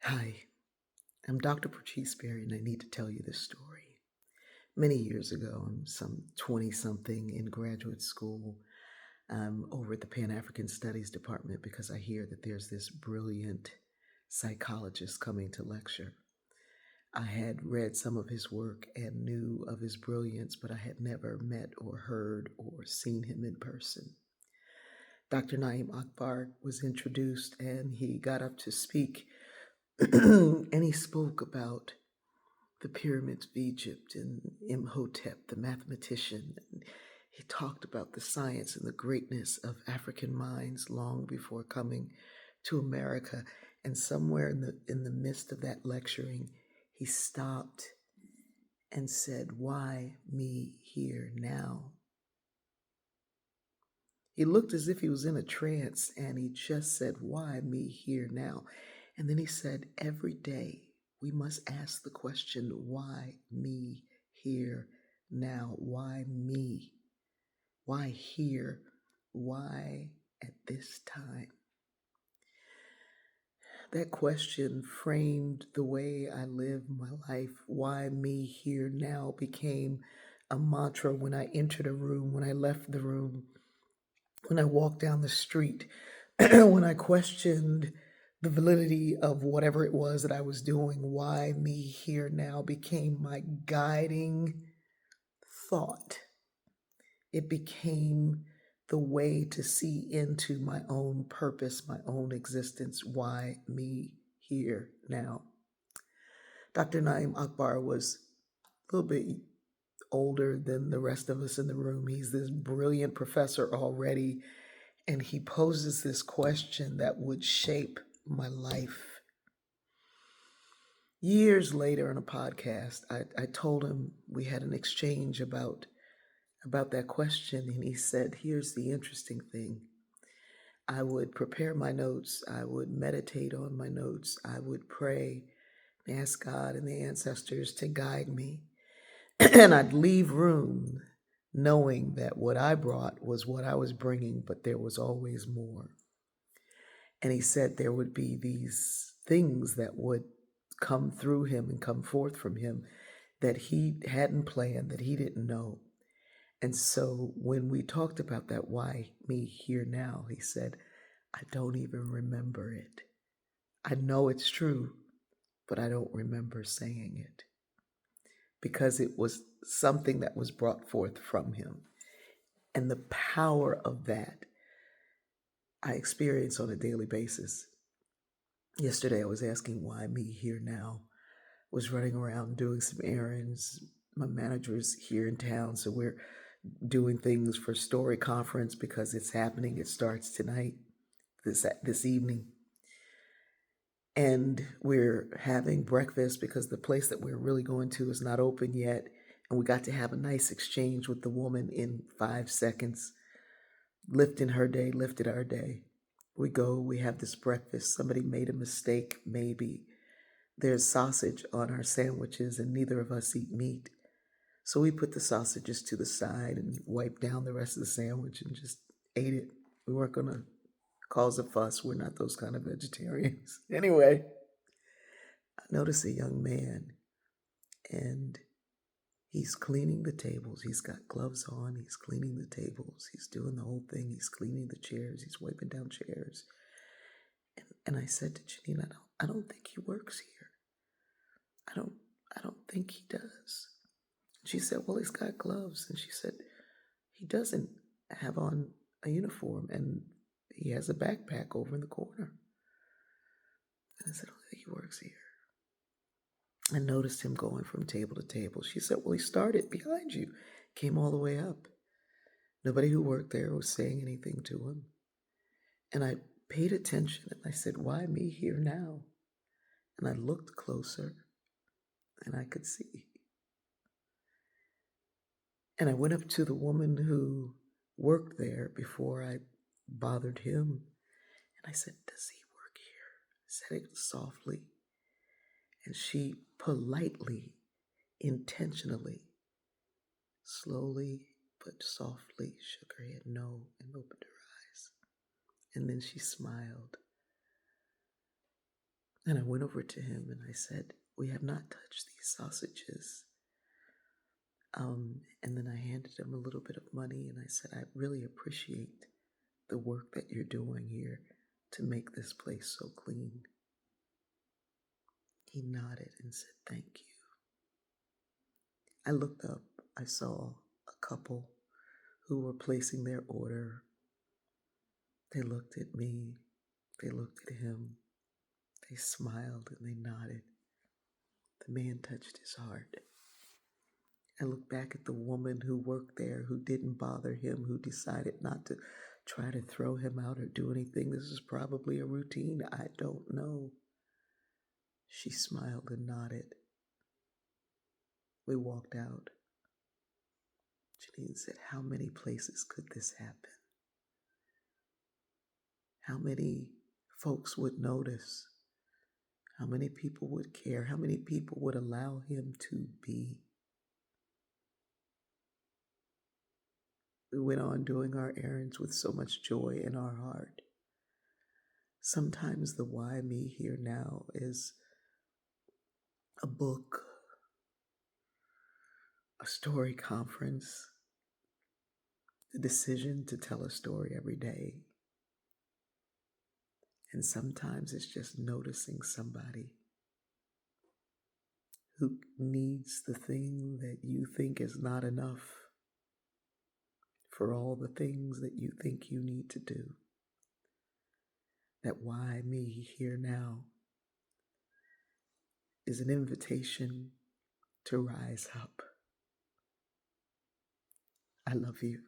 Hi, I'm Dr. Patrice Berry, and I need to tell you this story. Many years ago, I'm some 20 something in graduate school. I'm over at the Pan African Studies Department because I hear that there's this brilliant psychologist coming to lecture. I had read some of his work and knew of his brilliance, but I had never met or heard or seen him in person. Dr. Naim Akbar was introduced and he got up to speak, and he spoke about the pyramids of Egypt and Imhotep, the mathematician. And he talked about the science and the greatness of African minds long before coming to America. And somewhere in the midst of that lecturing, he stopped and said, "Why me here now?" He looked as if he was in a trance and he just said, "Why me here now?" And then he said, "Every day we must ask the question, why me here now? Why me? Why here? Why at this time?" That question framed the way I live my life. Why me here now became a mantra when I entered a room, when I left the room, when I walked down the street, when I questioned the validity of whatever it was that I was doing. Why me here now became my guiding thought. It became the way to see into my own purpose, my own existence. Why me here now? Dr. Naim Akbar was a little bit older than the rest of us in the room. He's this brilliant professor already, and he poses this question that would shape my life. Years later in a podcast, I told him, we had an exchange about that question, and he said, "Here's the interesting thing. I would prepare my notes, I would meditate on my notes, I would pray and ask God and the ancestors to guide me, and I'd leave room knowing that what I brought was what I was bringing, but there was always more." And he said there would be these things that would come through him and come forth from him that he hadn't planned, that he didn't know. And so when we talked about that, why me here now, he said, "I don't even remember it. I know it's true, but I don't remember saying it," because it was something that was brought forth from him. And the power of that I experience on a daily basis. Yesterday, I was asking why me here now. Was running around doing some errands. My manager is here in town, so we're doing things for Story Conference because it's happening. It starts tonight, this evening, and we're having breakfast because the place that we're really going to is not open yet. And we got to have a nice exchange with the woman in 5 seconds, lifting her day, lifted our day. We go, we have this breakfast. Somebody made a mistake, maybe. There's sausage on our sandwiches, and neither of us eat meat. So we put the sausages to the side and wiped down the rest of the sandwich and just ate it. We weren't going to cause a fuss. We're not those kind of vegetarians. Anyway, I noticed a young man, and he's cleaning the tables. He's got gloves on. He's cleaning the tables. He's doing the whole thing. He's cleaning the chairs. He's wiping down chairs. And I said to Janine, I don't think he works here. I don't think he does. She said, "Well, he's got gloves." And she said, "He doesn't have on a uniform, and he has a backpack over in the corner." And I said, "I don't think he works here." I noticed him going from table to table. She said, "Well, he started behind you, came all the way up." Nobody who worked there was saying anything to him. And I paid attention, and I said, "Why me here now?" And I looked closer, and I could see. And I went up to the woman who worked there before I bothered him. And I said, "Does he work here?" I said it softly. And she politely, intentionally, slowly but softly shook her head no and opened her eyes. And then she smiled. And I went over to him and I said, "We have not touched these sausages." And then I handed him a little bit of money and I said, "I really appreciate the work that you're doing here to make this place so clean." He nodded and said, "Thank you." I looked up, I saw a couple who were placing their order. They looked at me, they looked at him, they smiled and they nodded. The man touched his heart. I looked back at the woman who worked there, who didn't bother him, who decided not to try to throw him out or do anything. This is probably a routine. I don't know. She smiled and nodded. We walked out. Janine said, "How many places could this happen? How many folks would notice? How many people would care? How many people would allow him to be?" We went on doing our errands with so much joy in our heart. Sometimes the why me here now is a book, a story conference, the decision to tell a story every day. And sometimes it's just noticing somebody who needs the thing that you think is not enough for all the things that you think you need to do. That why me here now is an invitation to rise up. I love you.